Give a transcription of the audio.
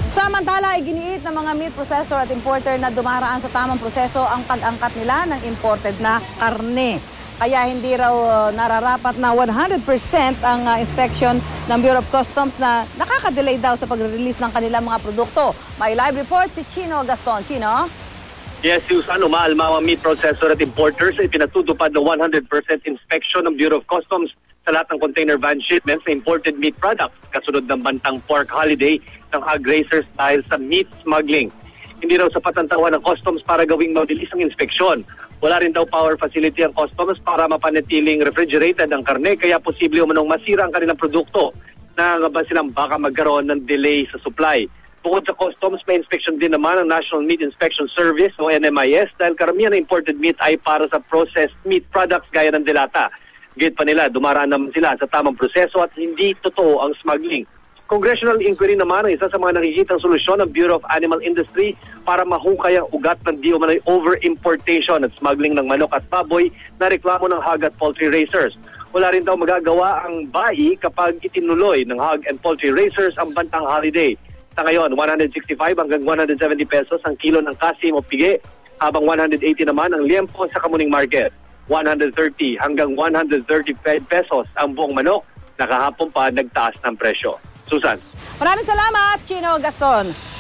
Samantala, iginiit ng mga meat processor at importer na dumaraan sa tamang proseso ang pag-angkat nila ng imported na karne. Kaya hindi raw nararapat na 100% ang inspection ng Bureau of Customs na nakaka-delay daw sa pag-release ng kanilang mga produkto. May live report si Chino Gaston. Chino? Yes, Susan, umaalma ang meat processor at importers ay pinatutupad ng 100% inspection ng Bureau of Customs sa lahat ng container van shipments na imported meat products kasunod ng bantang pork holiday ng hog raisers dahil sa meat smuggling. Hindi raw sapat ang tauhan ng customs para gawing mabilis ang inspeksyon. Wala rin daw power facility ang customs para mapanatiling refrigerated ang karne kaya posible umanong masira ang kanilang produkto. Nangangaban silang baka magkaroon ng delay sa supply. Bukod sa customs, may inspection din naman ang National Meat Inspection Service o NMIS dahil karamihan ng imported meat ay para sa processed meat products gaya ng delata. Gate pa nila, dumaraan naman sila sa tamang proseso at hindi totoo ang smuggling. Congressional inquiry naman ang isa sa mga nakikitang solusyon ng Bureau of Animal Industry para mahukay ang ugat ng di umano'y over-importation at smuggling ng manok at baboy na reklamo ng hog at poultry raisers. Wala rin daw magagawa ang BAI kapag itinuloy ng hog and poultry raisers ang bantang holiday. Sa ngayon, 165 hanggang 170 pesos ang kilo ng kasim o pigi, habang 180 naman ang liempo sa Kamuning Market. 130 hanggang 135 pesos ang buong manok, nakahapon pa nagtaas ng presyo. Susan. Maraming salamat, Chino Gaston.